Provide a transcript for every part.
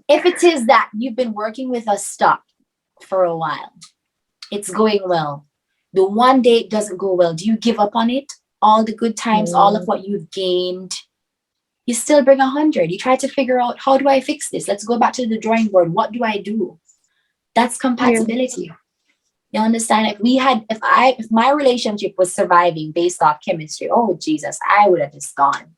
If it is that you've been working with a stock for a while, it's going well. The one day it doesn't go well, do you give up on it? All the good times, all of Mm, what you've gained, you still bring 100. You try to figure out, how do I fix this? Let's go back to the drawing board. What do I do? That's yeah. compatibility. You understand? If my relationship was surviving based off chemistry, oh Jesus, I would have just gone.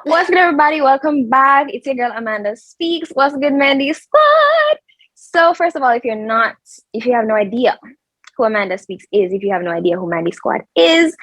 What's good, everybody? Welcome back. It's your girl Amanda Speaks. What's good, Mandy Squad? So, first of all, if you have no idea who Amanda Speaks is, if you have no idea who Mandy Squad is,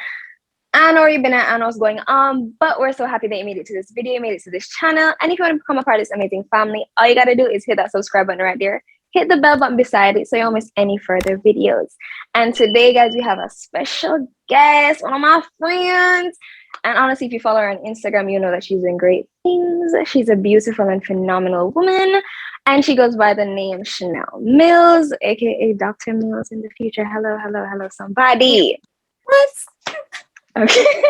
I know you've been at, I know what's going on, but we're so happy that you made it to this video, you made it to this channel. And if you want to become a part of this amazing family, all you got to do is hit that subscribe button right there. Hit the bell button beside it so you don't miss any further videos. And today, guys, we have a special guest, one of my friends. And honestly, if you follow her on Instagram, you know that she's doing great things. She's a beautiful and phenomenal woman. And she goes by the name Shinell Mills, aka Dr. Mills in the future. Hello, hello, hello, somebody. What? Okay.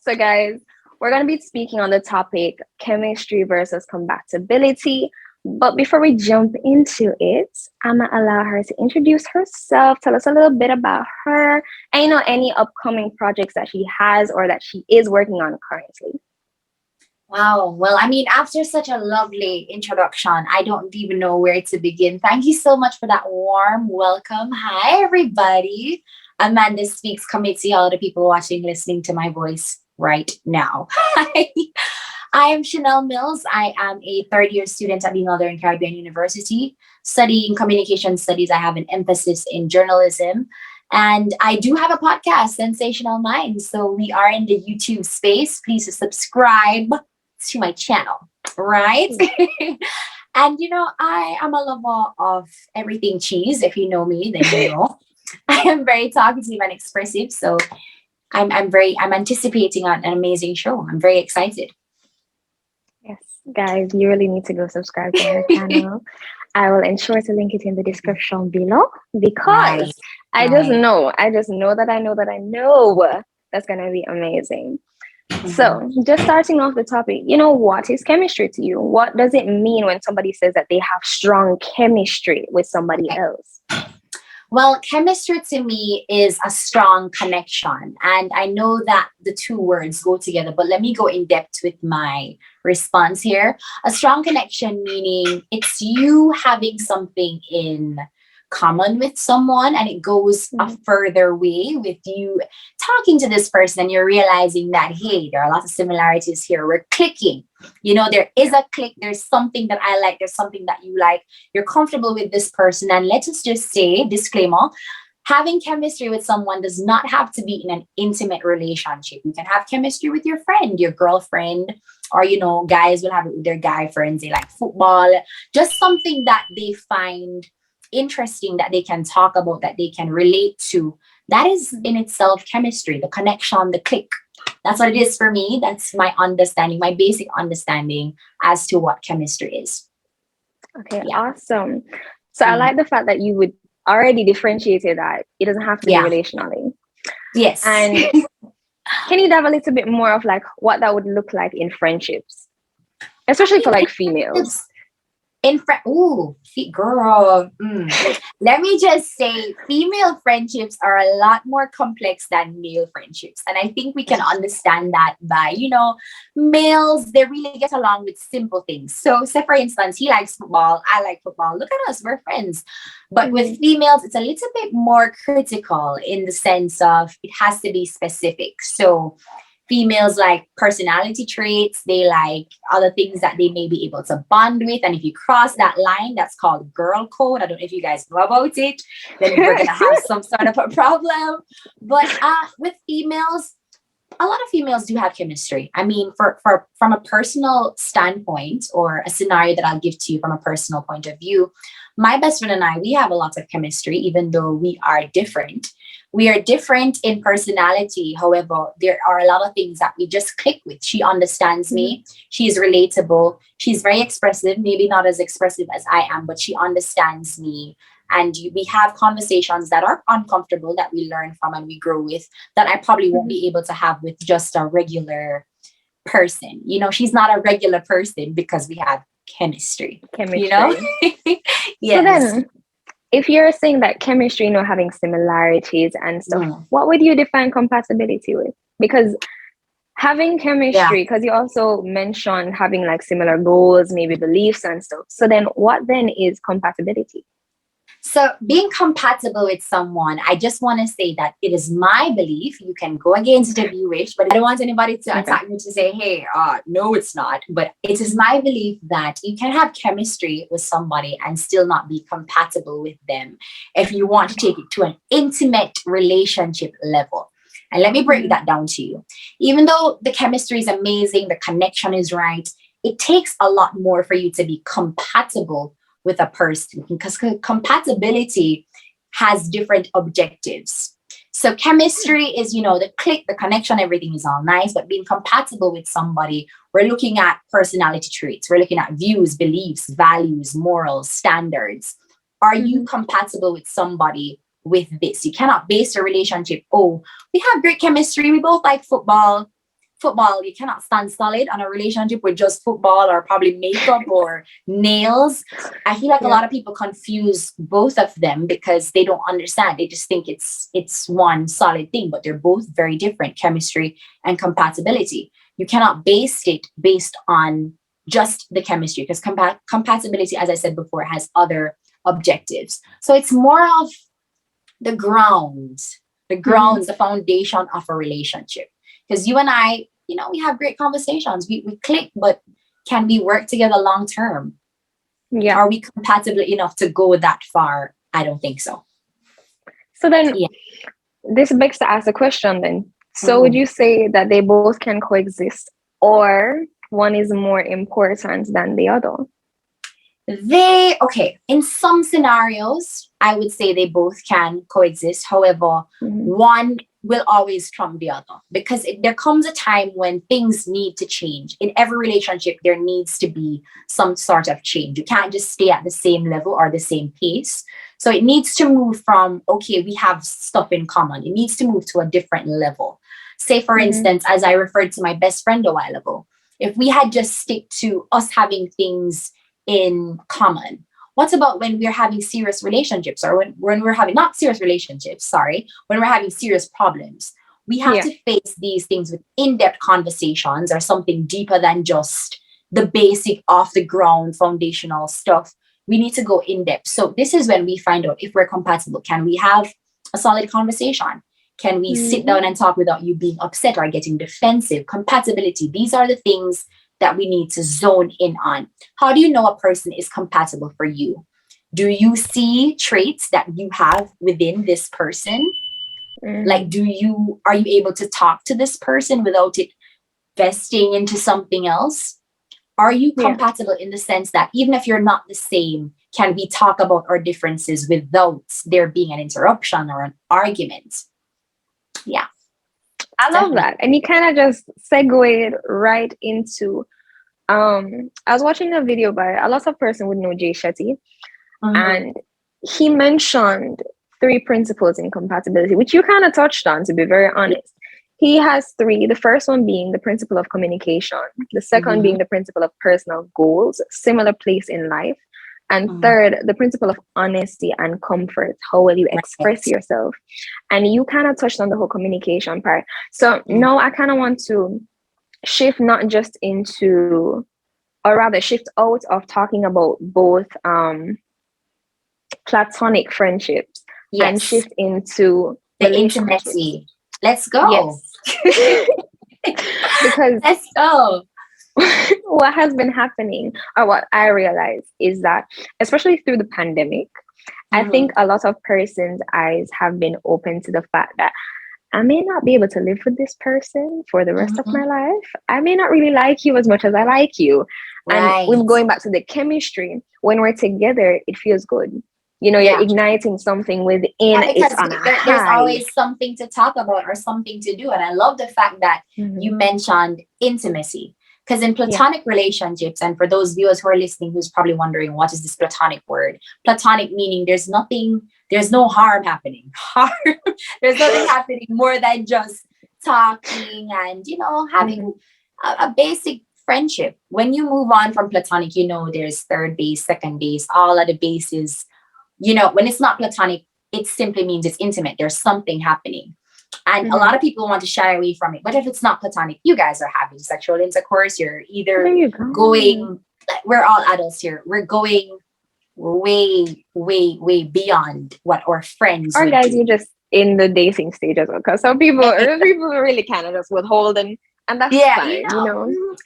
So, guys, we're going to be speaking on the topic chemistry versus compatibility. But before we jump into it, I'm going to allow her to introduce herself, tell us a little bit about her, and any upcoming projects that she has or that she is working on currently. Wow. Well, I mean, after such a lovely introduction, I don't even know where to begin. Thank you so much for that warm welcome. Hi, everybody. Amanda Speaks committee, all the people watching, listening to my voice right now. Hi. I am Shinell Mills. I am a third year student at the Northern Caribbean University studying communication studies. I have an emphasis in journalism. And I do have a podcast, Sensational Minds. So we are in the YouTube space. Please subscribe to my channel, right? And I am a lover of everything cheese. If you know me, then you know. I am very talkative and expressive. So I'm anticipating an amazing show. I'm very excited. Yes, guys, you really need to go subscribe to her channel. I will ensure to link it in the description below Right, because I just right. know, I know that's going to be amazing. Mhm. So, just starting off the topic, what is chemistry to you? What does it mean when somebody says that they have strong chemistry with somebody Okay. else? Well, chemistry to me is a strong connection. And I know that the two words go together, but let me go in depth with my response here. A strong connection meaning it's you having something in common with someone, and it goes a Mhm. further way with you talking to this person and you're realizing that, hey, there are lots of similarities here. We're clicking. There is a click. There's something that I like. There's something that you like. You're comfortable with this person. And let's just say, disclaimer, having chemistry with someone does not have to be in an intimate relationship. You can have chemistry with your friend, your girlfriend, or, guys will have it with their guy friends. They like football, just something that they find interesting, that they can talk about, that they can relate to. That is in itself chemistry, the connection, the click. That's what it is for me. That's my understanding, my basic understanding as to what chemistry is. Okay, Yeah. awesome. So, I Mhm. like the fact that you would already differentiated that it doesn't have to be Yeah. relationally. Yes. And can you dive a little bit more of like what that would look like in friendships, I especially for mean, like in females? ooh, girl. Let me just say, female friendships are a lot more complex than male friendships. And I think we can understand that by, males, they really get along with simple things. So, say for instance, he likes football, I like football. Look at us, we're friends. But with Mhm. females, it's a little bit more critical in the sense of it has to be specific. So, females like personality traits, they like other things that they may be able to bond with. And if you cross that line, that's called girl code. I don't know if you guys know about it, then we're gonna have some sort of a problem. But with females, a lot of females do have chemistry. I mean, for from a personal standpoint, or a scenario that I'll give to you from a personal point of view, my best friend and I, we have a lot of chemistry, even though we are different. We are different in personality. However, there are a lot of things that we just click with. She understands Mhm. me. She's relatable. She's very expressive, maybe not as expressive as I am, but she understands me. And we have conversations that are uncomfortable, that we learn from and we grow with, that I probably won't Mhm. be able to have with just a regular person. She's not a regular person because we have chemistry, you know? Chemistry. So Yes. then, if you're saying that chemistry, having similarities and stuff, Mm. what would you define compatibility with? Because having Yeah. chemistry, because you also mentioned having like similar goals, maybe beliefs and stuff. So then, what then is compatibility? So, being compatible with someone, I just want to say that it is my belief. You can go against it if you wish, but I don't want anybody to Okay. attack me to say, hey, no, it's not. But it is my belief that you can have chemistry with somebody and still not be compatible with them if you want to take it to an intimate relationship level. And let me break that down to you. Even though the chemistry is amazing, the connection is right, it takes a lot more for you to be compatible with a person because compatibility has different objectives. So chemistry is, the click, the connection, everything is all nice, but being compatible with somebody, we're looking at personality traits, we're looking at views, beliefs, values, morals, standards. Are you compatible with somebody with this? You cannot base a relationship, oh, we have great chemistry, we both like football. Football, you cannot stand solid on a relationship with just football or probably makeup or nails. I feel like a lot of people confuse both of them because they don't understand. They just think it's one solid thing, but they're both very different, chemistry and compatibility. You cannot base it based on just the chemistry because compatibility, as I said before, has other objectives. So it's more of the grounds, the foundation of a relationship. Because you and I, we have great conversations. We click, but can we work together long term? Yeah. Are we compatible enough to go that far? I don't think so. So then, this begs to ask a question then. So would you say that they both can coexist or one is more important than the other? In some scenarios, I would say they both can coexist. However, one will always trump the other because there comes a time when things need to change. In every relationship, there needs to be some sort of change. You can't just stay at the same level or the same pace. So it needs to move from, okay, we have stuff in common. It needs to move to a different level. Say, for instance, as I referred to my best friend a while ago, if we had just stick to us having things in common. What about when we're having serious relationships or when we're having not serious relationships, when we're having serious problems? We have to face these things with in-depth conversations or something deeper than just the basic off the ground foundational stuff. We need to go in depth. So this is when we find out if we're compatible. Can we have a solid conversation? Can we sit down and talk without you being upset or getting defensive? Compatibility. These are the things that we need to zone in on. How do you know a person is compatible for you? Do you see traits that you have within this person? Like, are you able to talk to this person without it vesting into something else? Are you compatible in the sense that even if you're not the same, can we talk about our differences without there being an interruption or an argument? Yeah. I love that. And you kind of just segued right into I was watching a video by a lot of person would know Jay Shetty, and he mentioned 3 principles in compatibility, which you kind of touched on, to be very honest. He has 3. The first one being the principle of communication, the second being the principle of personal goals, similar place in life, and third, the principle of honesty and comfort. How will you express yourself? And you kind of touched on the whole communication part. So now I kind of want to shift not just into, or rather shift out of talking about both platonic friendships and shift into the intimacy. Let's go. Yes. Because let's go. What has been happening, or what I realize, is that especially through the pandemic, I think a lot of persons' eyes have been open to the fact that I may not be able to live with this person for the rest of my life. I may not really like you as much as I like you. And we're going back to the chemistry. When we're together, it feels good. You're igniting something within. It's on a high. There's always something to talk about or something to do. And I love the fact that you mentioned intimacy. Because in platonic relationships, and for those viewers who are listening who's probably wondering, what is this platonic word? Platonic meaning there's no harm happening. There's nothing happening more than just talking and, having a basic friendship. When you move on from platonic, there's third base, second base, all of the bases. When it's not platonic, it simply means it's intimate. There's something happening. And a lot of people want to shy away from it. But if it's not platonic, you guys are having sexual intercourse. You're either going, we're all adults here. We're going way, way, way beyond what our friends or would guys, do. you're just in the dating stage as well. Because some people really kind of just withhold and that's Yeah, fine,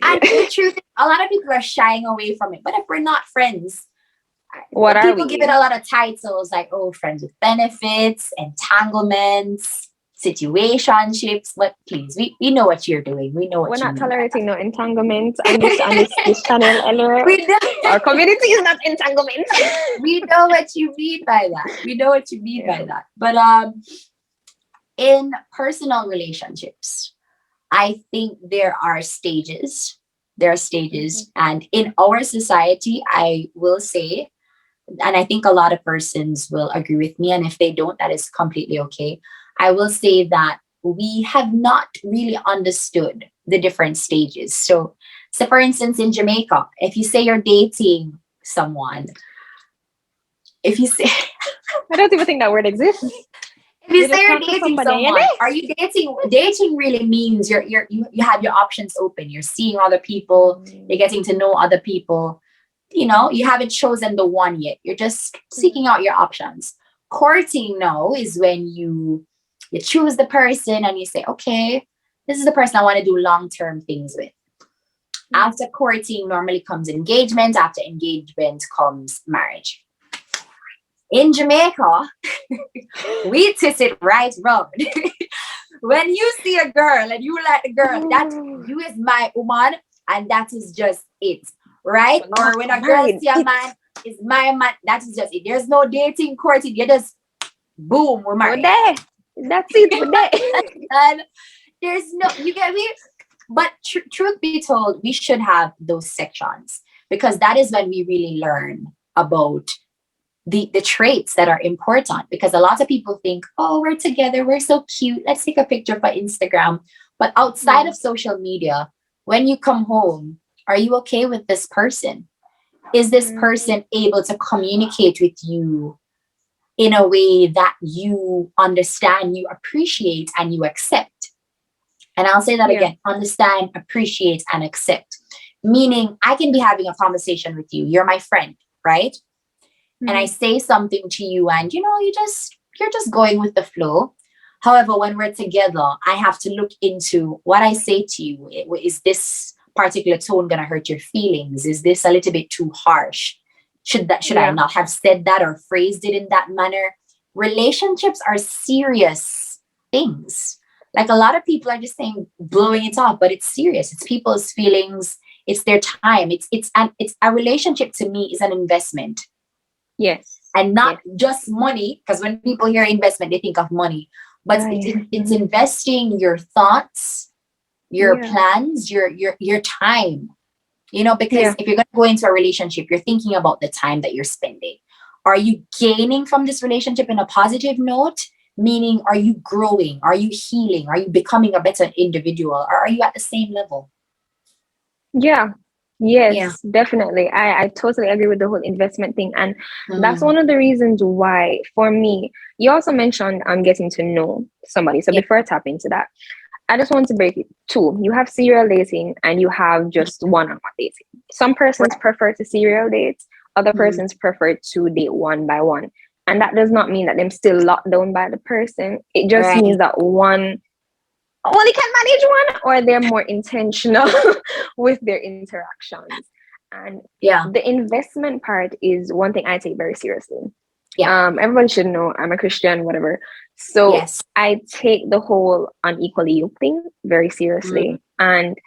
And the truth is, a lot of people are shying away from it. But if we're not friends, What are people we? give it a lot of titles like, friends with benefits, entanglements, situationships. But please, we know what you're doing. We know what We're you not mean. tolerating no entanglements on this channel, Ella. We know, Our community is not entanglement. we know what you mean by that. We know what you mean by that. But in personal relationships, I think there are stages. There are stages. And in our society, I will say, and I think a lot of persons will agree with me. And if they don't, that is completely okay. I will say that we have not really understood the different stages. So for instance, in Jamaica, if you say you're dating someone, if you say, I don't even think that word exists. if you say you're dating someone, are you dating? Dating really means you have your options open. You're seeing other people. You're getting to know other people. You haven't chosen the one yet. You're just seeking out your options. Courting now is when you choose the person and you say, okay, this is the person I want to do long-term things with. After courting normally comes engagement. After engagement comes marriage. In Jamaica, we twist it right round. When you see a girl and you like the girl, that you is my woman, and that is just it. Right? Or when a girl see a man, is my man, that is just it. There's no dating, courting. You just boom, we're married. That's it. We're there. And there's no, you get me? But truth be told, we should have those sections because that is when we really learn about the traits that are important. Because a lot of people think, we're together, we're so cute, let's take a picture for Instagram. But outside of social media, when you come home, are you okay with this person? Is this person able to communicate with you in a way that you understand, you appreciate, and you accept? And I'll say that again, understand, appreciate, and accept. Meaning I can be having a conversation with you. You're my friend, right? And I say something to you and, you're just going with the flow. However, when we're together, I have to look into what I say to you. Is this particular tone going to hurt your feelings? Is this a little bit too harsh? Should I not have said that or phrased it in that manner? Relationships are serious things. Like a lot of people are just saying blowing it off, but it's serious. It's people's feelings. It's their time. It's a relationship to me is an investment. Yes. And not just money, because when people hear investment, they think of money. But it's investing your thoughts, your plans, your time. Because if you're going to go into a relationship, you're thinking about the time that you're spending. Are you gaining from this relationship in a positive note? Meaning, are you growing? Are you healing? Are you becoming a better individual? Or are you at the same level? Yeah. Yes, definitely. I totally agree with the whole investment thing. And that's one of the reasons why, for me, you also mentioned getting to know somebody. So before I tap into that, I just want to break it. Two, you have serial dating and you have just one-on-one dating. Some persons prefer to serial date. Other persons prefer to date one by one. And that does not mean that them still locked down by the person. It just means that one only can manage one, or they're more intentional with their interactions. And the investment part is one thing I take very seriously. Everybody should know I'm a Christian, whatever. So I take the whole unequally yoked thing very seriously. And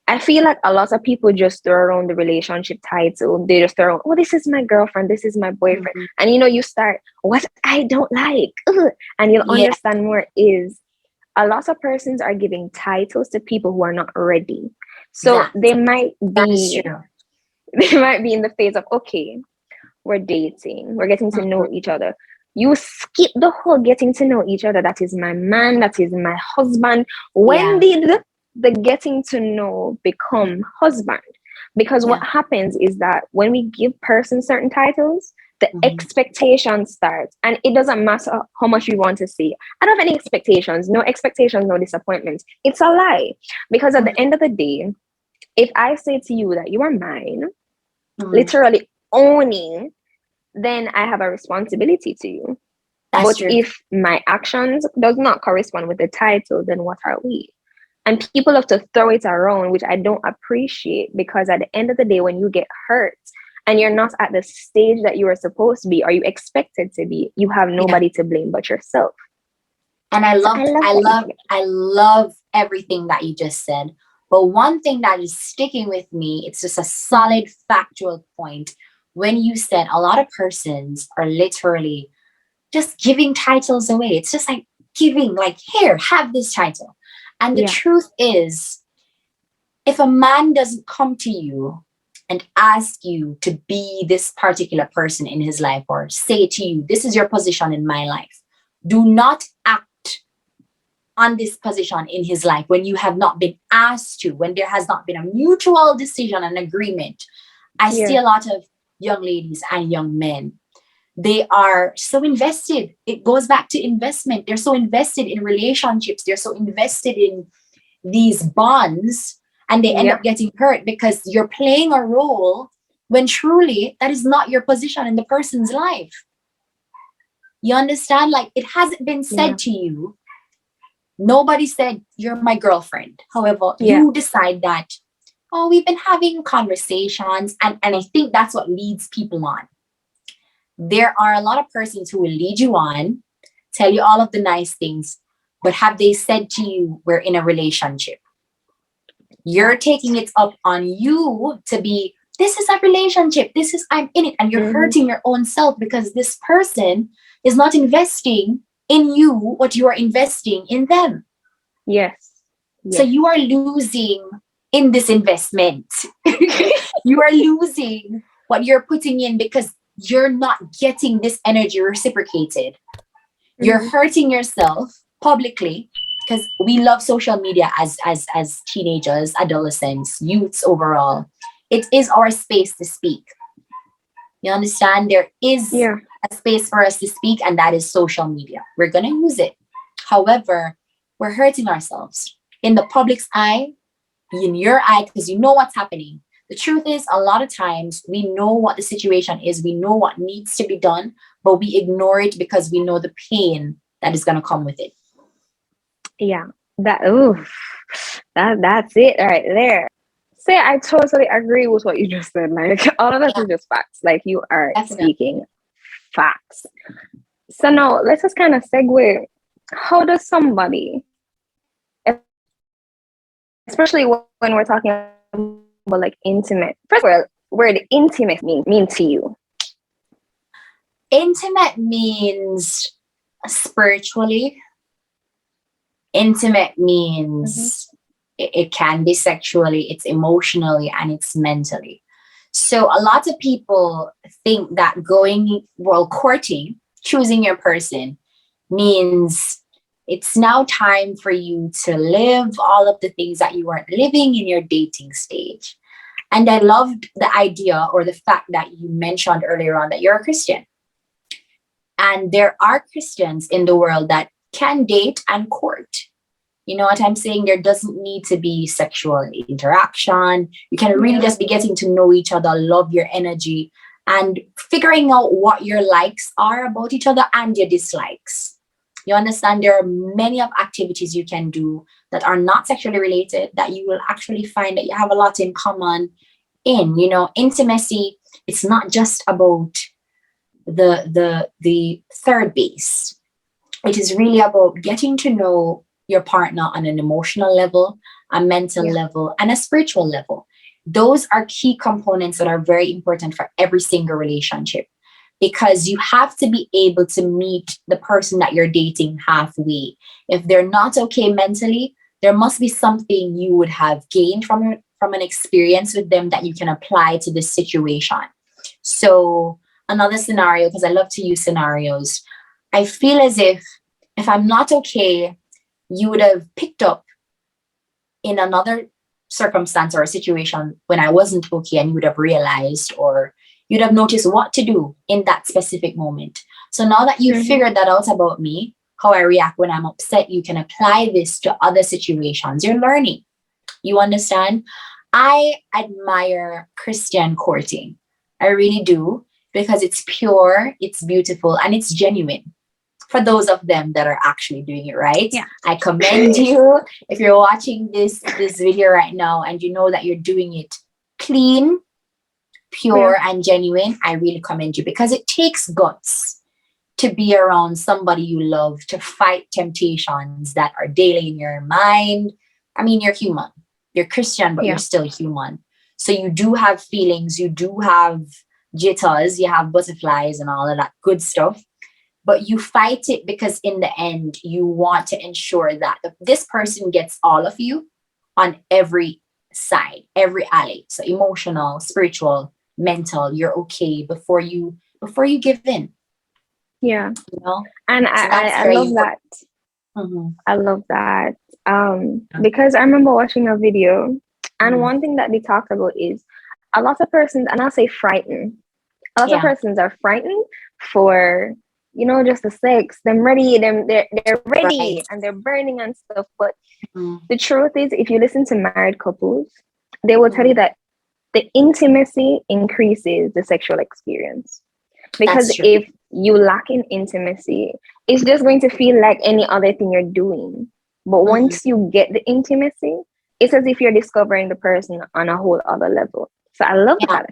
I feel like a lot of people just throw around the relationship title. They just throw around, this is my girlfriend, this is my boyfriend. And you start, what I don't like. And you'll understand more is a lot of persons are giving titles to people who are not ready. So they might be in the phase of, okay, we're dating, we're getting to know each other. You skip the whole getting to know each other. That is my man, that is my husband. When did the getting to know become husband. Because what Yeah. happens is that when we give persons certain titles, the Mhm. expectation starts, and it doesn't matter how much you want to say. I don't have any expectations, no expectations, no disappointments. It's a lie. Because at the Mhm. end of the day, if I say to you that you are mine, Mhm. literally owning, then I have a responsibility to you. That's But true. if my actions does not correspond with the title, then what are we? And people have to throw it around, which I don't appreciate, because at the end of the day, when you get hurt and you're not at the stage that you are supposed to be or you expected to be, you have Yeah. nobody to blame but yourself. And So I love that you said it. I love everything that you just said. But one thing that is sticking with me, it's just a solid factual point. When you said a lot of persons are literally just giving titles away. It's just like giving, like, here, have this title. And the Yeah. truth is, if a man doesn't come to you and ask you to be this particular person in his life, or say to you, this is your position in my life, do not act on this position in his life when you have not been asked to, when there has not been a mutual decision and agreement. I see Yeah. a lot of young ladies and young men, they are so invested. It goes back to investment. They're so invested in relationships. They're so invested in these bonds, and they end Yeah. up getting hurt because you're playing a role when truly that is not your position in the person's life. You understand? Like, it hasn't been Yeah. said to you. Nobody said, you're my girlfriend. However, Yeah. you decide that, oh, we've been having conversations. And I think that's what leads people on. There are a lot of persons who will lead you on, tell you all of the nice things, but have they said to you, we're in a relationship? You're taking Fact. it up on you to be, this is a relationship. This is, I'm in it. And you're Mm-hmm. hurting your own self because this person is not investing in you what you are investing in them. Yes. So Yes. you are losing in this investment. You are losing what you're putting in because you're not getting this energy reciprocated. You're Mm-hmm. hurting yourself publicly because we love social media as teenagers, adolescents, youths overall. It is our space to speak. You understand? There is Yeah. a space for us to speak, and that is social media. We're gonna use it. However, we're hurting ourselves in the public's eye, in your eye, because you know what's happening. The truth is, a lot of times we know what the situation is, we know what needs to be done, but we ignore it because we know the pain that is going to come with it. Yeah. That oof. That's it right there. Say I totally agree with what you just said. Like all of that Yeah, is just facts. Like you are definitely. speaking facts. So now let's just kind of segue. How does somebody, especially when we're talking about like intimate, first of all, word intimate mean to you? Intimate means spiritually, intimate Mm-hmm. means it can be sexually, it's emotionally, and it's mentally. So a lot of people think that going, well, courting, choosing your person means it's now time for you to live all of the things that you weren't living in your dating stage. And I loved the idea or the fact that you mentioned earlier on that you're a Christian. And there are Christians in the world that can date and court. You know what I'm saying? There doesn't need to be sexual interaction. You can really Yeah. just be getting to know each other, love your energy, and figuring out what your likes are about each other and your dislikes. You understand? There are many of activities you can do that are not sexually related that you will actually find that you have a lot in common in. You know, intimacy, it's not just about the third base. It is really about getting to know your partner on an emotional level, a mental Yeah. level, and a spiritual level. Those are key components that are very important for every single relationship because you have to be able to meet the person that you're dating halfway. If they're not okay mentally, there must be something you would have gained from an experience with them that you can apply to this situation. So, another scenario, because I love to use scenarios, I feel as if I'm not okay, you would have picked up in another circumstance or a situation when I wasn't okay, and you would have realized, or you'd have noticed what to do in that specific moment. So now that you've figured that out about me, how I react when I'm upset, you can apply this to other situations. You're learning. You understand? I admire Christian courting. I really do, because it's pure, it's beautiful, and it's genuine. For those of them that are actually doing it right, Yeah. I commend you. If you're watching this video right now and you know that you're doing it clean, pure, and genuine, I really commend you, because it takes guts to be around somebody you love, to fight temptations that are daily in your mind. I mean, you're human. You're Christian, but you're still human. So you do have feelings, you do have jitters, you have butterflies and all of that good stuff. But you fight it because in the end, you want to ensure that this person gets all of you on every side, every alley. So emotional, spiritual, mental, you're okay before you give in. Yeah. You know? And So that's I very love important. that. Mm-hmm. I love that. Because I remember watching a video, and one thing that they talked about is a lot of persons, and I'll say frightened. A lot of persons are frightened for, you know, just the sex. They're ready, and they're burning and stuff. But the truth is, if you listen to married couples, they will tell you that the intimacy increases the sexual experience. Because if you lack in intimacy, it's just going to feel like any other thing you're doing. But once you get the intimacy, it's as if you're discovering the person on a whole other level. So I love that.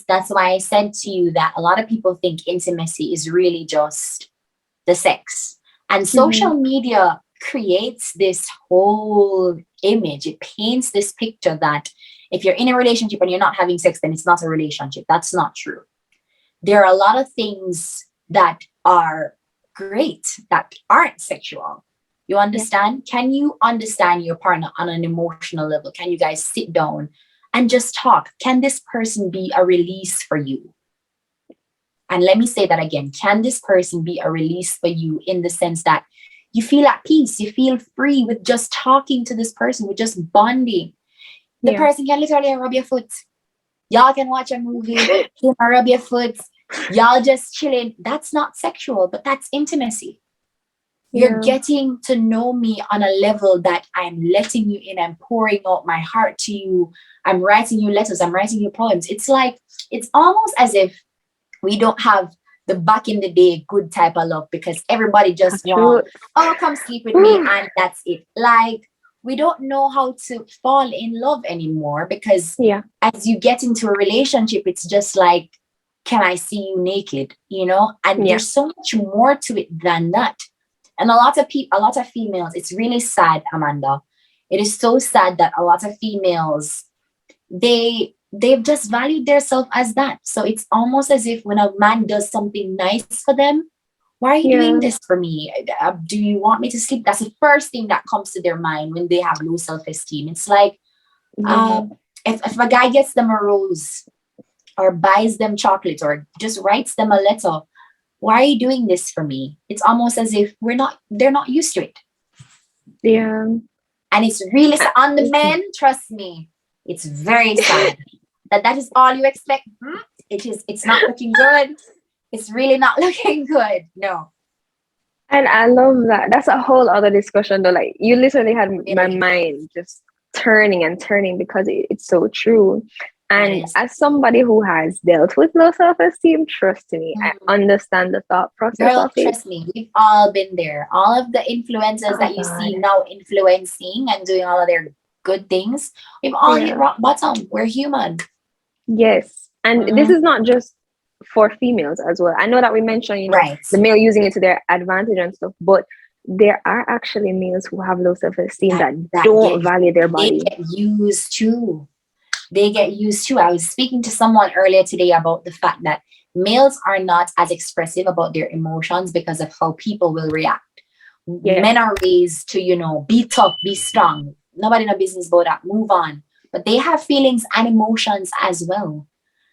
That's why I said to you that a lot of people think intimacy is really just the sex. And social media creates this whole image. It paints this picture that if you're in a relationship and you're not having sex, then it's not a relationship. That's not true. There are a lot of things that are great that aren't sexual. You understand? Can you understand your partner on an emotional level? Can you guys sit down and just talk? Can this person be a release for you? And let me say that again. Can this person be a release for you, in the sense that you feel at peace, you feel free with just talking to this person, with just bonding? The person can literally rub your foot. Y'all can watch a movie, he can rub your foot, y'all just chilling. That's not sexual, but that's intimacy. You're getting to know me on a level that I'm letting you in. I'm pouring out my heart to you. I'm writing you letters. I'm writing you poems. It's like, it's almost as if we don't have the back in the day good type of love, because everybody just wants, oh, come sleep with me, and that's it. Like, we don't know how to fall in love anymore, because as you get into a relationship, it's just like, can I see you naked? You know, and there's so much more to it than that. And a lot of females, it's really sad, Amanda. It is so sad that a lot of females, they've just valued themselves as that. So it's almost as if when a man does something nice for them, why are you doing this for me? Do you want me to sleep? That's the first thing that comes to their mind when they have low self-esteem. It's like, if a guy gets them a rose, or buys them chocolate, or just writes them a letter, why are you doing this for me? It's almost as if they're not used to it. Yeah. And it's really, on the men, trust me, it's very sad that is all you expect. It's not looking good. It's really not looking good. No. And I love that. That's a whole other discussion though. Like, you literally had my mind just turning and turning, because it's so true. And as somebody who has dealt with low self-esteem, trust me, I understand the thought process of it. Trust me, we've all been there. All of the influencers that you see now influencing and doing all of their good things, we've all hit rock bottom. We're human. Yes. And this is not just for females as well. I know that we mentioned, you know, the male using it to their advantage and stuff, but there are actually males who have low self-esteem that don't value their body. They get used too. I was speaking to someone earlier today about the fact that males are not as expressive about their emotions because of how people will react. Men are raised to, you know, be tough, be strong. Nobody no business about that. Move on. But they have feelings and emotions as well.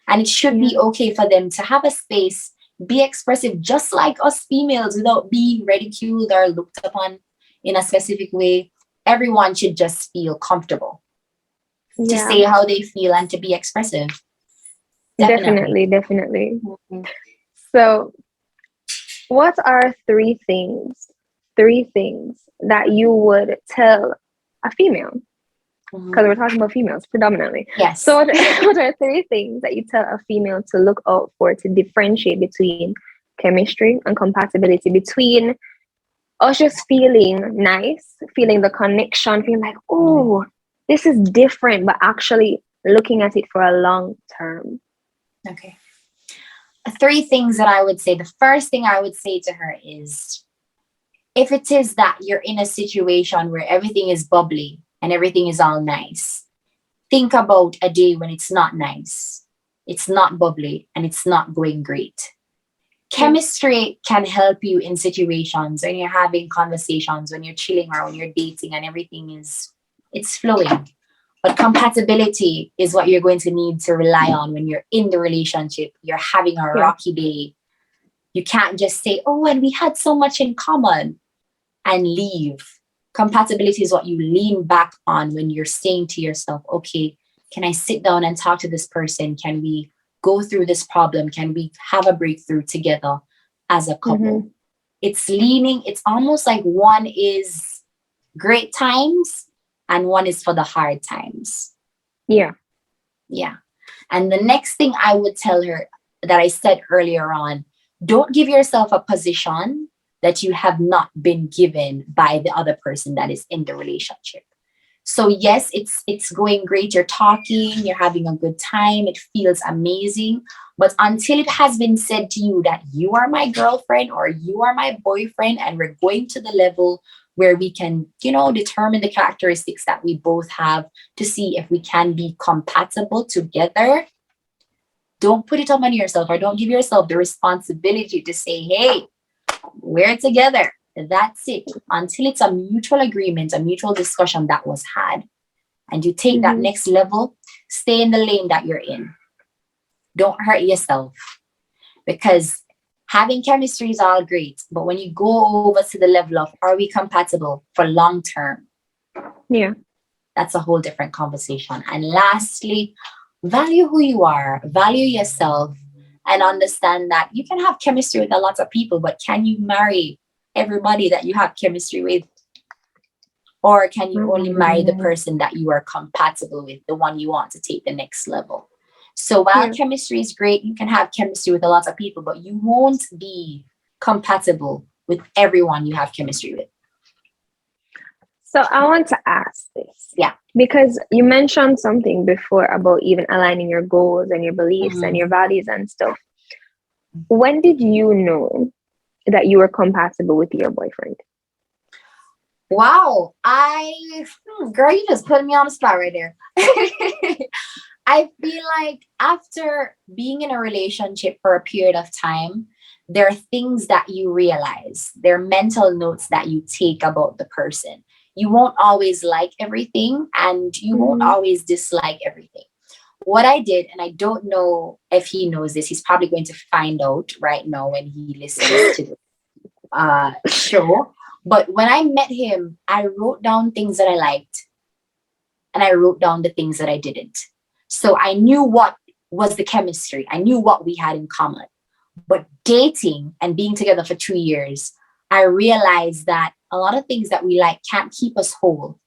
And it should be okay for them to have a space, be expressive, just like us females, without being ridiculed or looked upon in a specific way. everyone should just feel comfortable to Yeah. say how they feel and to be expressive. Definitely. Mhm. So, what are three things that you would tell a female? Because we're talking about females predominantly. Yes. So, what are three things that you tell a female to look out for to differentiate between chemistry and compatibility, between us just feeling nice, feeling the connection, feeling like, oh, this is different, but actually looking at it for a long term? Okay. Three things that I would say. The first thing I would say to her is, if it is that you're in a situation where everything is bubbly and everything is all nice, think about a day when it's not nice, it's not bubbly, and it's not going great. Chemistry can help you in situations when you're having conversations, when you're chilling or when you're dating and everything is, it's flowing. But compatibility is what you're going to need to rely on when you're in the relationship. You're having a rocky day. You can't just say, oh, and we had so much in common and leave. Compatibility is what you lean back on when you're saying to yourself, okay, can I sit down and talk to this person? Can we go through this problem? Can we have a breakthrough together as a couple? It's almost like one is great times and one is for the hard times. Yeah. Yeah. And the next thing I would tell her that I said earlier on, don't give yourself a position that you have not been given by the other person that is in the relationship. So yes, it's going great. You're talking, you're having a good time. It feels amazing. But until it has been said to you that you are my girlfriend or you are my boyfriend, and we're going to the level where we can, determine the characteristics that we both have to see if we can be compatible together, don't put it on yourself, or don't give yourself the responsibility to say, hey, we're together. That's it. Until it's a mutual agreement, a mutual discussion that was had, and you take that next level, stay in the lane that you're in. Don't hurt yourself, because having chemistry is all great. But when you go over to the level of, are we compatible for long term? Yeah. That's a whole different conversation. And lastly, value who you are, value yourself, and understand that you can have chemistry with a lot of people, but can you marry everybody that you have chemistry with? Or can you only marry the person that you are compatible with, the one you want to take the next level? So while chemistry is great, you can have chemistry with a lot of people, but you won't be compatible with everyone you have chemistry with. So I want to ask this. Yeah. Because you mentioned something before about even aligning your goals and your beliefs and your values and stuff. When did you know that you were compatible with your boyfriend? Wow. Girl, you just put me on the spot right there. I feel like after being in a relationship for a period of time, there are things that you realize. There are mental notes that you take about the person. You won't always like everything, and you won't always dislike everything. What I did, and I don't know if he knows this, he's probably going to find out right now when he listens to the show. But when I met him, I wrote down things that I liked, and I wrote down the things that I didn't. So I knew what was the chemistry. I knew what we had in common. But dating and being together for 2 years, I realized that a lot of things that we like can't keep us whole.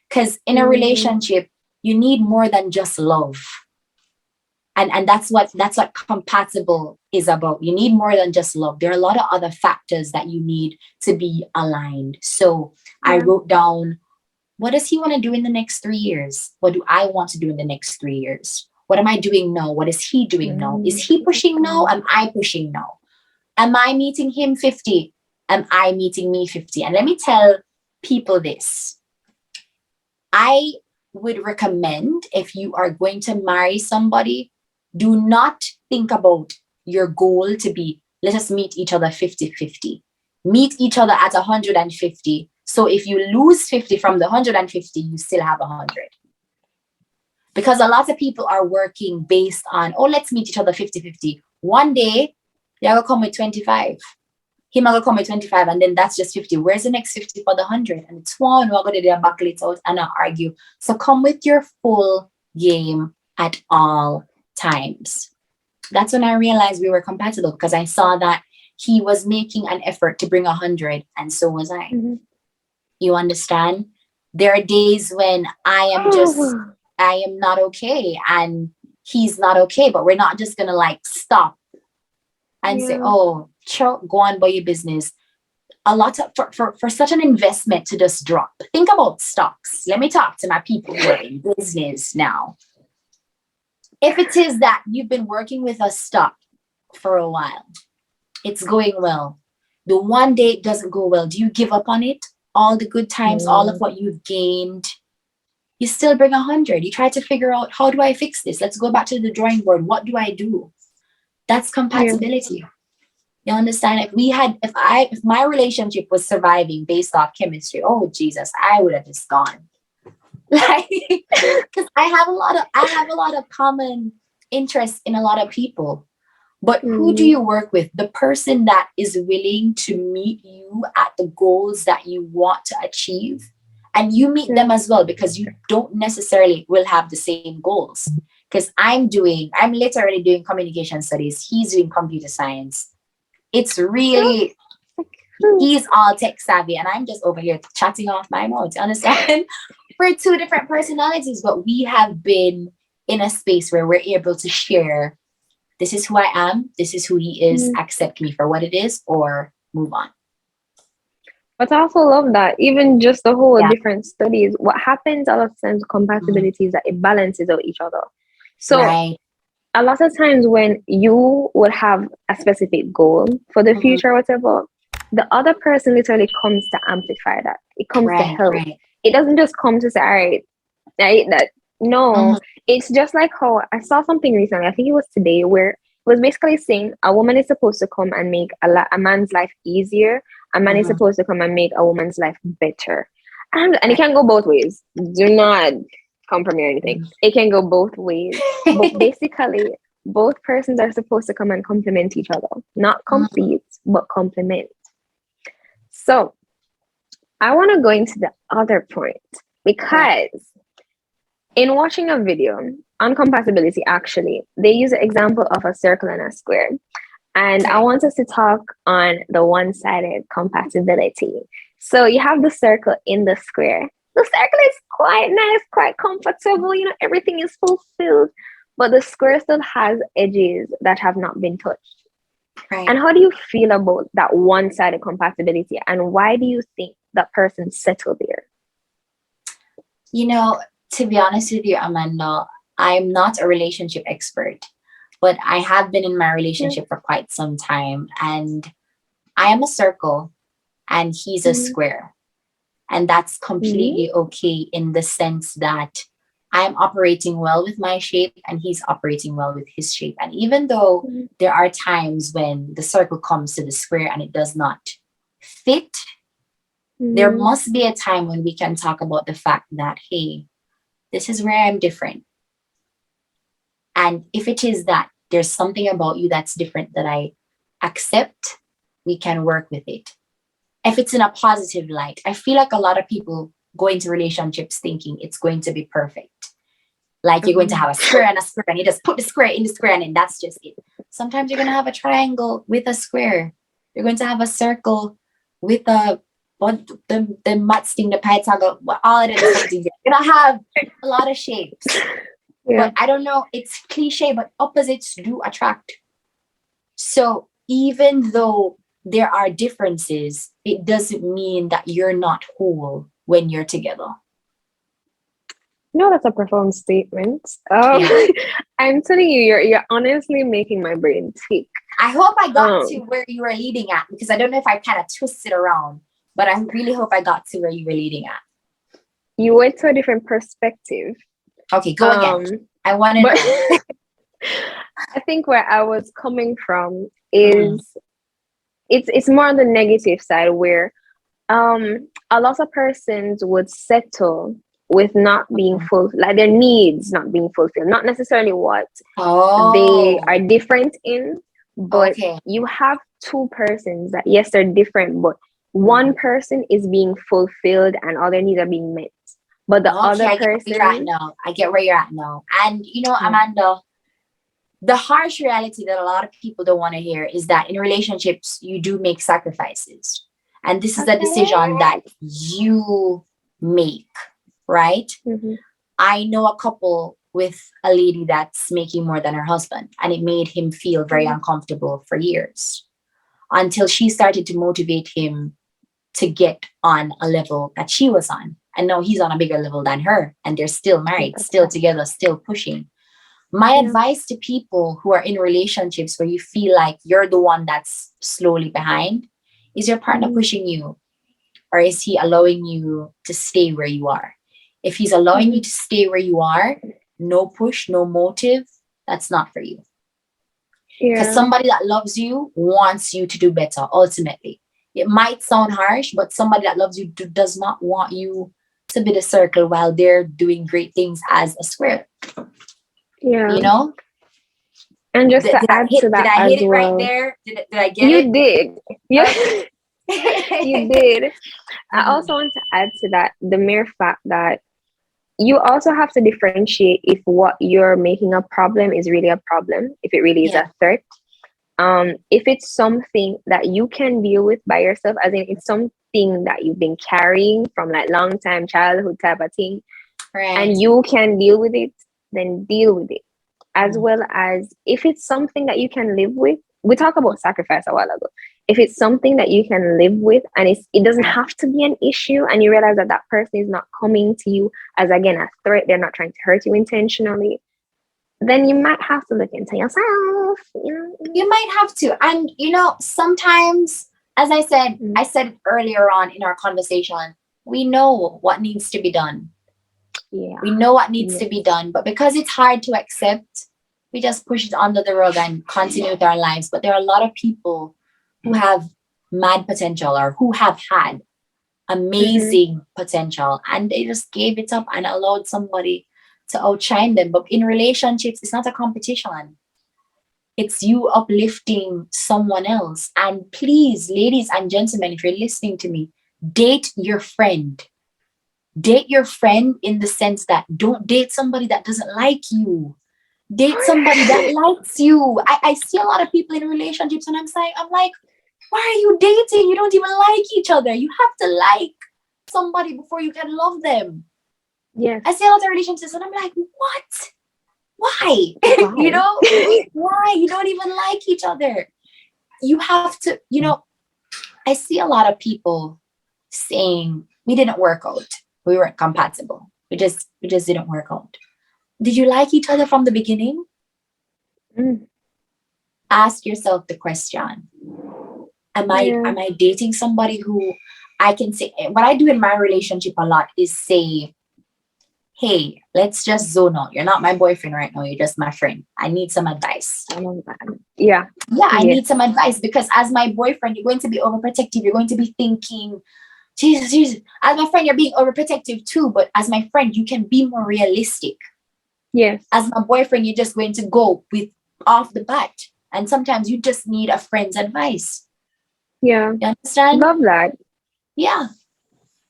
Because in a relationship, you need more than just love. And that's what compatible is about. You need more than just love. There are a lot of other factors that you need to be aligned. So I wrote down, what does he want to do in the next 3 years? What do I want to do in the next 3 years? What am I doing now? What is he doing now? Is he pushing now? Am I pushing now? Am I meeting him 50? Am I meeting me 50? And let me tell people this. I would recommend, if you are going to marry somebody, do not think about your goal to be, let us meet each other 50-50. Meet each other at 150. So if you lose 50 from the 150, you still have 100. Because a lot of people are working based on, oh, let's meet each other 50-50. One day, you're going to come with 25. He might come with 25 and then that's just 50. Where's the next 50 for the 100? And it's one, we're going to do a battle it out and not argue. So come with your full game at all times. That's when I realized we were compatible, because I saw that he was making an effort to bring 100 and so was I. Mm-hmm. You understand? There are days when I am not okay and he's not okay, but we're not just going to like stop and say, oh, go on by your business. A lot of for such an investment to just drop. Think about stocks. Let me talk to my people who are in business now. If it is that you've been working with a stock for a while, it's going well. The one day it doesn't go well, do you give up on it? All the good times, all of what you've gained, you still bring 100. You try to figure out, how do I fix this? Let's go back to the drawing board. What do I do? That's compatibility. You understand? If my relationship was surviving based off chemistry, oh Jesus, I would have just gone. Like, because I have a lot of common interests in a lot of people. But who do you work with? The person that is willing to meet you at the goals that you want to achieve. And you meet them as well, because you don't necessarily will have the same goals. Because I'm literally doing communication studies. He's doing computer science. It's really, he's all tech savvy and I'm just over here chatting off my mouth. You understand? We're two different personalities, but we have been in a space where we're able to share, this is who I am, this is who he is, accept me for what it is, or move on. But I also love that, even just the whole different studies, what happens a lot of times with compatibility is that it balances out each other. So a lot of times when you would have a specific goal for the future or whatever, the other person literally comes to amplify that. It comes to help. It doesn't just come to say, all right, that. No, it's just like how I saw something recently, I think it was today, where it was basically saying a woman is supposed to come and make a man's life easier. A man is supposed to come and make a woman's life better. And it can go both ways. Do not come from me or anything. It can go both ways. But basically, both persons are supposed to come and complement each other. Not complete, but complement. So I want to go into the other point, because in watching a video on compatibility, actually, they use an example of a circle and a square. And I want us to talk on the one-sided compatibility. So you have the circle in the square. The circle is quite nice, quite comfortable. You know, everything is fulfilled. But the square still has edges that have not been touched. Right. And how do you feel about that one-sided compatibility? And why do you think that person settled there? You know, to be honest with you, Amanda, I'm not a relationship expert, but I have been in my relationship for quite some time. And I am a circle and he's a square. And that's completely okay, in the sense that I'm operating well with my shape and he's operating well with his shape. And even though there are times when the circle comes to the square and it does not fit, there must be a time when we can talk about the fact that, hey, this is where I'm different. And if it is that there's something about you that's different that I accept, we can work with it. If it's in a positive light, I feel like a lot of people go into relationships thinking it's going to be perfect. Like you're going to have a square and you just put the square in the square and then that's just it. Sometimes you're going to have a triangle with a square. You're going to have a circle with the maths thing, the Pythagoras, all of it. You're going to have a lot of shapes. But I don't know, it's cliche, but opposites do attract. So even though there are differences, it doesn't mean that you're not whole when you're together. No, that's a profound statement. I'm telling you, you're honestly making my brain tick. I hope I got to where you were leading at, because I don't know if I kind of twisted around, but I really hope I got to where you were leading at. You went to a different perspective. Okay, go again. I wanted to. I think where I was coming from is it's more on the negative side, where a lot of persons would settle with not being full, like their needs not being fulfilled, not necessarily what they are different in, but you have two persons that, yes, they're different, but one person is being fulfilled and all their needs are being met. But the Okay, other I get where you're at person, now. I get where you're at now. And yeah, Amanda, the harsh reality that a lot of people don't want to hear is that in relationships, you do make sacrifices. And this is a decision okay. that you make, right? Mm-hmm. I know a couple with a lady that's making more than her husband, and it made him feel very Mm-hmm. uncomfortable for years until she started to motivate him to get on a level that she was on. And now he's on a bigger level than her, and they're still married, That's still right. together, still pushing. My Yeah. advice to people who are in relationships where you feel like you're the one that's slowly behind is your partner Mm-hmm. pushing you, or is he allowing you to stay where you are? If he's allowing Mm-hmm. you to stay where you are, no push, no motive, that's not for you. Because Yeah. somebody that loves you wants you to do better ultimately. It might sound harsh, but somebody that loves you does not want you to be the circle while they're doing great things as a square. Yeah. You know, And just to add to did that I as hit it right well, there? Did I get it? you did. Yeah, Okay. you did. I Mhm. also want to add to that the mere fact that you also have to differentiate if what you're making a problem is really a problem, if it really is Yeah, a threat. If it's something that you can deal with by yourself, as in it's something that you've been carrying from like long time childhood type of thing, right. and you can deal with it, then deal with it. As Mm. well as if it's something that you can live with, we talked about sacrifice a while ago. If it's something that you can live with and it doesn't Right. have to be an issue, and you realize that that person is not coming to you as again a threat, they're not trying to hurt you intentionally, then you might have to look into yourself. You might have to. And sometimes, as Mm, I said it earlier on in our conversation, we know what needs to be done. yeah. We know what needs Yes. to be done, but because it's hard to accept, we just push it under the rug and continue with our lives. But there are a lot of people who have mad potential or who have had Mm-hmm. amazing potential and they just gave it up and allowed somebody to outshine them. But in relationships, it's not a competition. It's you uplifting someone else. And please, ladies and gentlemen, if you're listening to me, date your friend. Date your friend in the sense that don't date somebody that doesn't like you. Date somebody that likes you. I see a lot of people in relationships and I'm like, why are you dating? You don't even like each other. You have to like somebody before you can love them. Yes. I see a lot of relationships and I'm like, what? Why? you Why? know, why? You don't even like each other. You have to, I see a lot of people saying we didn't work out. We weren't compatible. We just didn't work out. Did you like each other from the beginning? Mm, Ask yourself the question. Am I yeah. am I dating somebody who I can say what I do in my relationship a lot is say, hey, let's just zone out. You're not my boyfriend right now, you're just my friend. I need some advice. I love that. Yeah. Yeah, I Yes. need some advice because as my boyfriend, you're going to be overprotective. You're going to be thinking, Jesus, Jesus. As my friend, you're being overprotective too. But as my friend, you can be more realistic. Yes. As my boyfriend, you're just going to go with off the bat. And sometimes you just need a friend's advice. Yeah. You understand? Love that. Yeah.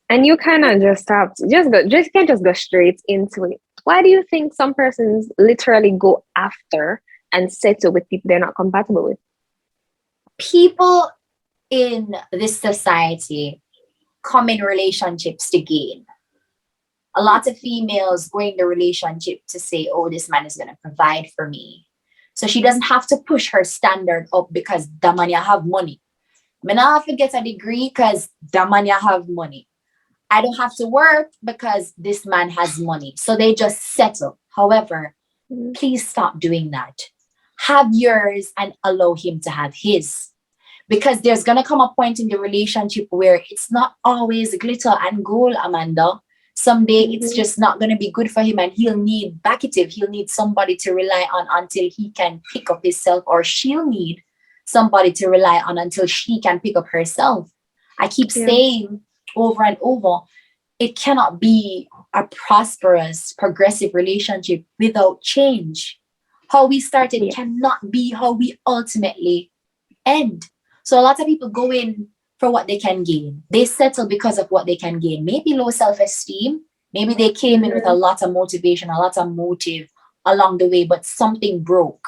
And you kind of just have to just can't just go straight into it. Why do you think some persons literally go after and settle with people they're not compatible with? People in this society come in relationships to gain. A lot of females go in the relationship to say, oh, this man is going to provide for me. So she doesn't have to push her standard up because the man you have money. I not have to get a degree because the man you have money. I don't have to work because this man has money. So they just settle. However, Mm, please stop doing that. Have yours and allow him to have his. Because there's going to come a point in the relationship where it's not always glitter and gold, Amanda. Someday it's mhm. just not going to be good for him and he'll need backative. He'll need somebody to rely on until he can pick up himself, or she'll need somebody to rely on until she can pick up herself. I keep Yeah. saying over and over, it cannot be a prosperous, progressive relationship without change. How we started Yeah. cannot be how we ultimately end. So a lot of people go in for what they can gain. They settle because of what they can gain. Maybe low self-esteem. Maybe they came in with a lot of motivation, a lot of motive along the way, but something broke.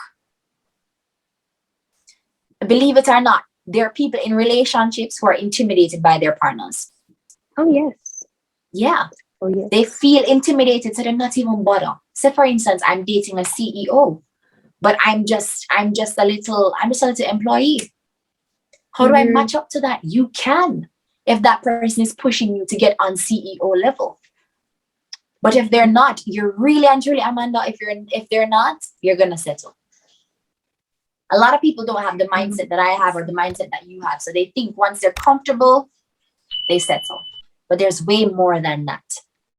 Believe it or not, there are people in relationships who are intimidated by their partners. Oh, yes. Yeah. Oh, yes. They feel intimidated, so they're not even bother. Say, for instance, I'm dating a CEO, but I'm just a little employee. How do I match up to that? You can, if that person is pushing you to get on CEO level. But if they're not, you're really and truly, Amanda, if they're not, you're gonna settle. A lot of people don't have the mindset that I have or the mindset that you have. So they think once they're comfortable, they settle. But there's way more than that.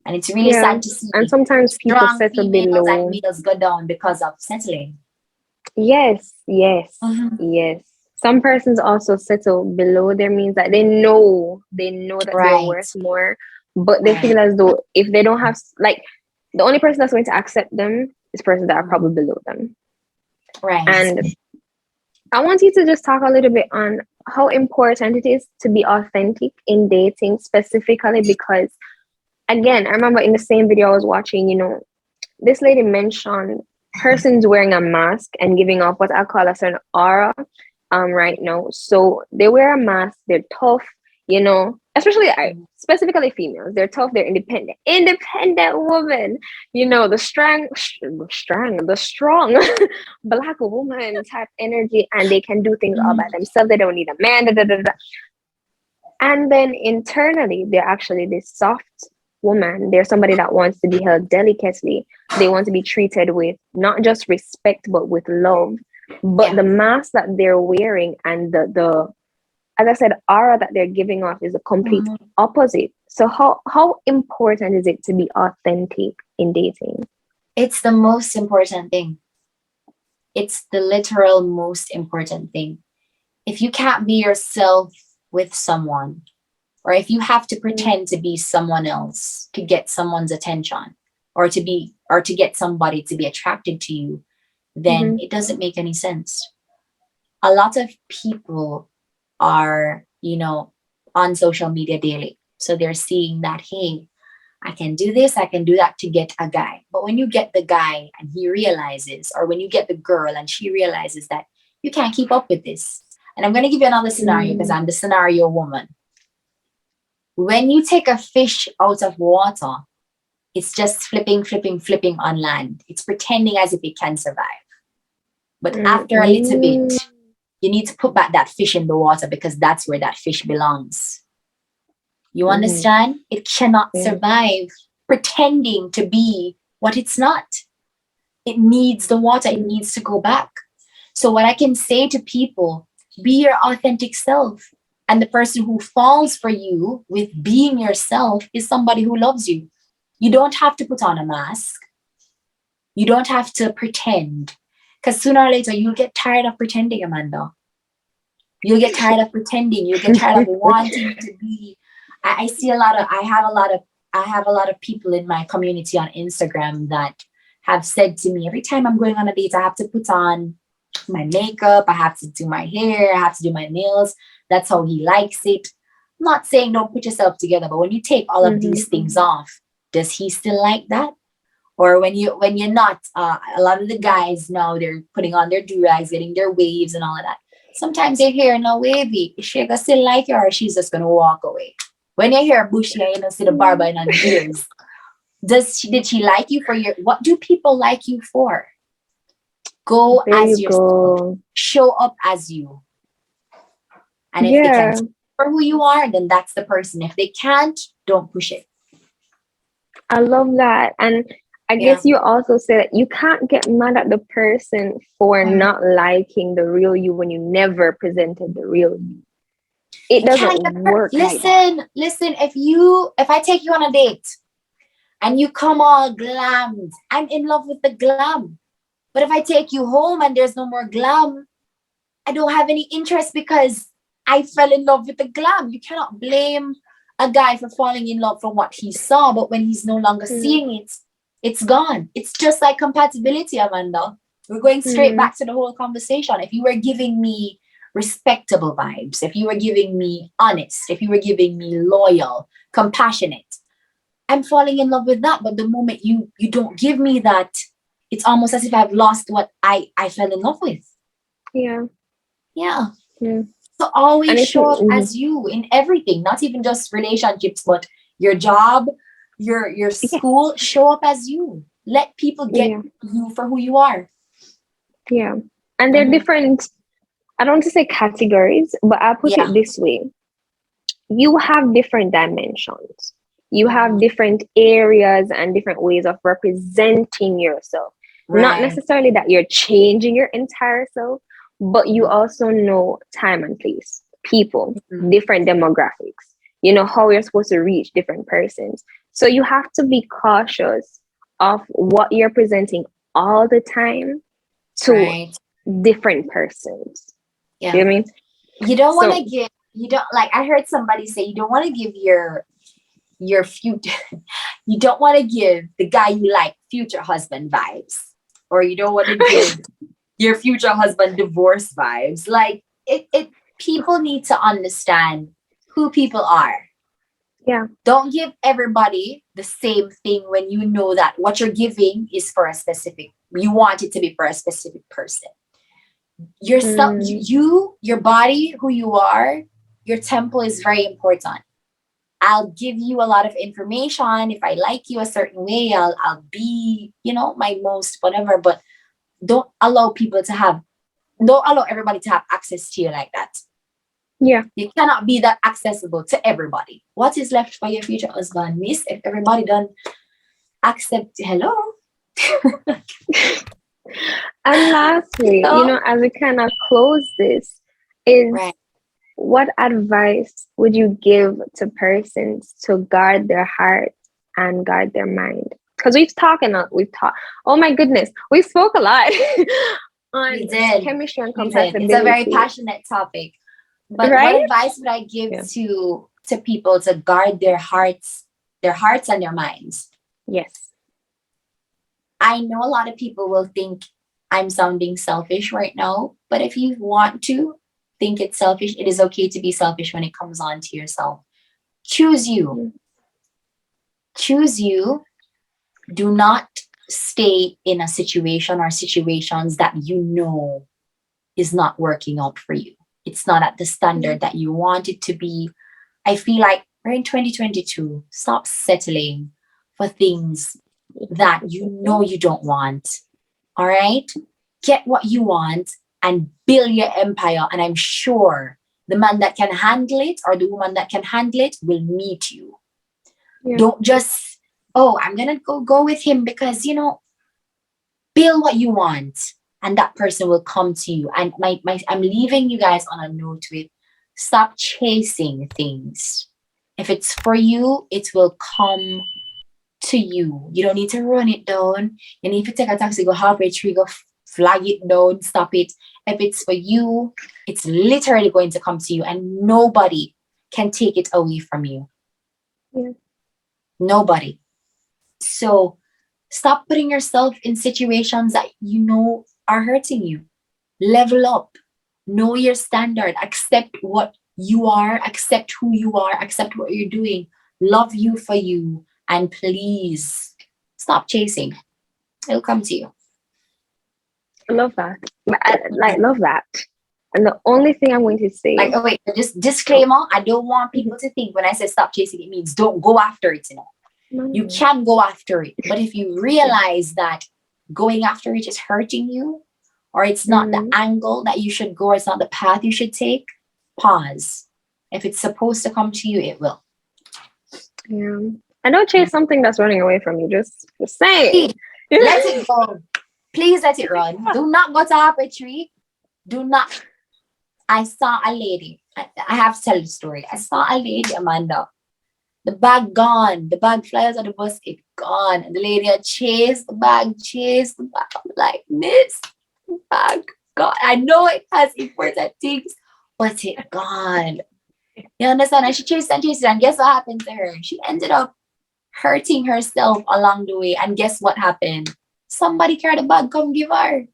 And it's really sad to see. And sometimes people settle females below. and males go down because of settling. Yes. Some persons also settle below their means, that they know that they're worth more, but they feel as though if they don't have, like, the only person that's going to accept them is persons that are probably below them. Right. And I want you to just talk a little bit on how important it is to be authentic in dating, specifically because, again, I remember in the same video I was watching, this lady mentioned persons wearing a mask and giving off what I call a certain aura right now. So they wear a mask, they're tough, especially specifically females. They're tough, they're independent woman, the strong black woman type energy, and they can do things all by themselves. They don't need a man. And then internally, they're actually this soft woman. They're somebody that wants to be held delicately. They want to be treated with not just respect, but with love. But the mask that they're wearing and the as I said, aura that they're giving off is a complete opposite. So how important is it to be authentic in dating? It's the most important thing. It's the literal most important thing. If you can't be yourself with someone, or if you have to pretend to be someone else to get someone's attention, or to get somebody to be attracted to you, then it doesn't make any sense. A lot of people are, on social media daily. So they're seeing that, hey, I can do this, I can do that to get a guy. But when you get the guy and he realizes, or when you get the girl and she realizes that you can't keep up with this. And I'm going to give you another scenario because I'm the scenario woman. When you take a fish out of water, it's just flipping on land. It's pretending as if it can survive. But after a little bit, you need to put back that fish in the water because that's where that fish belongs. You understand? It cannot survive pretending to be what it's not. It needs the water. It needs to go back. So what I can say to people, be your authentic self. And the person who falls for you with being yourself is somebody who loves you. You don't have to put on a mask. You don't have to pretend. Because sooner or later, you'll get tired of pretending, Amanda. You'll get tired of pretending. You'll get tired of wanting to be. I have a lot of people in my community on Instagram that have said to me, every time I'm going on a date, I have to put on my makeup. I have to do my hair. I have to do my nails. That's how he likes it. I'm not saying don't put yourself together, but when you take all of these things off, does he still like that? Or when you're not, a lot of the guys now, they're putting on their do-rags, getting their waves and all of that. Sometimes your hair no wavy. Is she gonna still like you, or she's just gonna walk away? When your hair bushy and you don't see the barber in her ears, did she like you for what do people like you for? Go as yourself. Show up as you. And if they can for who you are, then that's the person. If they can't, don't push it. I love that. And I guess you also said that you can't get mad at the person for not liking the real you when you never presented the real you. It doesn't work. Listen, if I take you on a date and you come all glammed, I'm in love with the glam. But if I take you home and there's no more glam, I don't have any interest because I fell in love with the glam. You cannot blame a guy for falling in love from what he saw, but when he's no longer seeing it, it's gone. It's just like compatibility, Amanda. We're going straight back to the whole conversation. If you were giving me respectable vibes, if you were giving me honest, if you were giving me loyal, compassionate, I'm falling in love with that. But the moment you don't give me that, it's almost as if I've lost what I fell in love with. Yeah. Yeah. Yeah. So always And it's show up as you in everything, not even just relationships, but your job, your yeah. school. Show up as you. Let people get Yeah. you for who you are. Yeah. And they're Mhm. different, I don't want to say categories, but I'll put it Yeah. this way. You have different dimensions. You have Mhm. different areas and different ways of representing yourself. Not Right. necessarily that you're changing your entire self, but you Mhm. also know time and place, people, Mhm. different demographics. You know how you're supposed to reach different persons. So you have to be cautious of what you're presenting all the time to Right. different persons. You Yeah. know what I mean? You don't want So to give. You don't like. I heard somebody say you don't want to give your future. You don't want to give the guy you like future husband vibes, or you don't want to give your future husband divorce vibes. Like it people need to understand who people are. yeah. Don't give everybody the same thing when you know that what you're giving is for a specific, you want it to be for a specific person. Yourself, Mm, your body, who you are, your temple is very important. I'll give you a lot of information. If I like you a certain way, I'll be, my most whatever, but don't allow people to have don't allow everybody to have access to you like that. yeah. You cannot be that accessible to everybody. What is left for your future husband, miss? If everybody don't accept, hello. And lastly, No? as we kind of close this, is Right. what advice would you give to persons to guard their heart and guard their mind? Because we've talked, oh my goodness, we spoke a lot on We did. chemistry and We did. It's a very compatibility, passionate topic. But what right? advice would I give Yeah. to people to guard their hearts and their minds? Yes. I know a lot of people will think I'm sounding selfish right now, but if you want to think it's selfish, it is okay to be selfish when it comes on to yourself. Choose you. Mm, Choose you. Do not stay in a situation or situations that you know is not working out for you. It's not at the mm, standard that you want it to be. I feel like we're in 2022. Stop settling for things that you know you don't want. All right? Get what you want and build your empire. And I'm sure the man that can handle it or the woman that can handle it will meet you. yeah. Don't just, oh, I'm gonna go with him because build what you want and that person will come to you. And my I'm leaving you guys on a note with stop chasing things. If it's for you, it will come to you. You don't need to run it down. You need to take a taxi, go halfway through, go flag it down, stop it. If it's for you, it's literally going to come to you, and nobody can take it away from you. Yeah. Nobody. So stop putting yourself in situations that you know are hurting you. Level up. Know your standard. Accept what you are. Accept who you are. Accept what you're doing. Love you for you. And please stop chasing. It'll come to you. I love that. Love that. And the only thing I'm going to say, Like, oh wait, just oh, disclaimer. I don't want mhm, people to think when I say stop chasing, it means don't go after it. no, You no, can go after it. But if you yeah. realize that going after it is hurting you, or it's not the Mm, angle that you should go, or it's not the path you should take, pause. If it's supposed to come to you, it will. yeah. I don't chase something that's running away from you. Just saying. Please let it go. Please let it run. Do not go to Harper Tree. Do not. I saw a lady. I have to tell the story. I saw a lady, Amanda. The bag gone. The bag flies on the bus, it gone. And the lady had chased the bag, chased the bag. I'm like, miss, the bag gone. I know it has important things, but it gone. You understand? And she chased it. And guess what happened to her? She ended up hurting herself along the way. And guess what happened? Somebody carried the bag, come give her.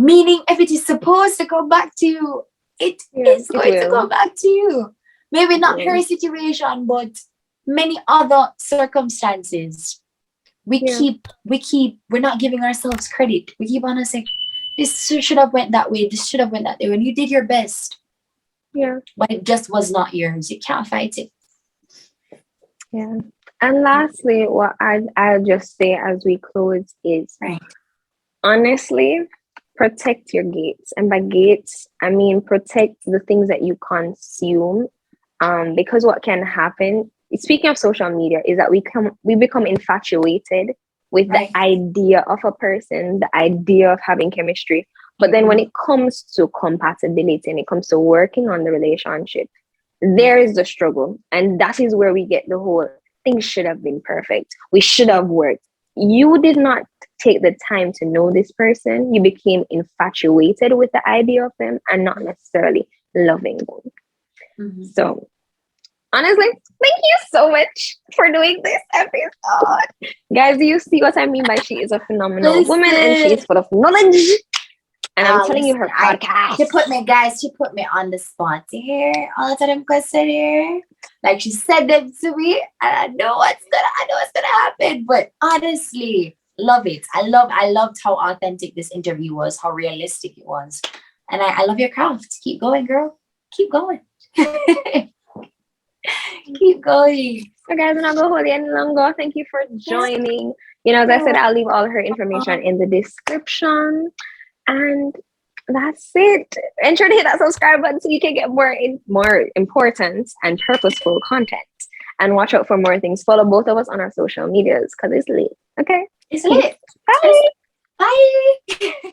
Meaning, if it is supposed to come back to you, it Yeah, is it going to will. come back to you. Maybe It not her will. situation, but many other circumstances. Yeah, We're not giving ourselves credit. We keep on saying, this should have went that way. This should have went that way. When you did your best, yeah, but it just was not yours. You can't fight it. yeah. And lastly, what I'll just say as we close is, Right. honestly, protect your gates. And by gates, I mean protect the things that you consume. Because what can happen, speaking of social media, is that we become infatuated with the Right. idea of a person, the idea of having chemistry. But then when Mhm. it comes to compatibility and it comes to working on the relationship, there is the struggle. And that is where we get the whole things should have been perfect. We should have worked. You did not take the time to know this person. You became infatuated with the idea of them and not necessarily loving them. Mhm. So, honestly, thank you so much for doing this episode. Guys, do you see what I mean by she is a phenomenal woman and she is Listen. full of knowledge? And I'm telling you, Listen, her I podcast. she put me, guys, she put me on the spot here. All the time question here. Like she said them to me, and I know what's gonna happen. But honestly, love it. I loved how authentic this interview was, how realistic it was. And I love your craft. Keep going, girl. Keep going. Keep going. So, guys, I'm not going to hold you any longer. Thank you for joining. You know, as I said, I'll leave all her information in the description. And that's it. Ensure to hit that subscribe button so you can get more important and purposeful content. And watch out for more things. Follow both of us on our social medias because it's lit. Okay? It's Peace. lit. Bye. Bye.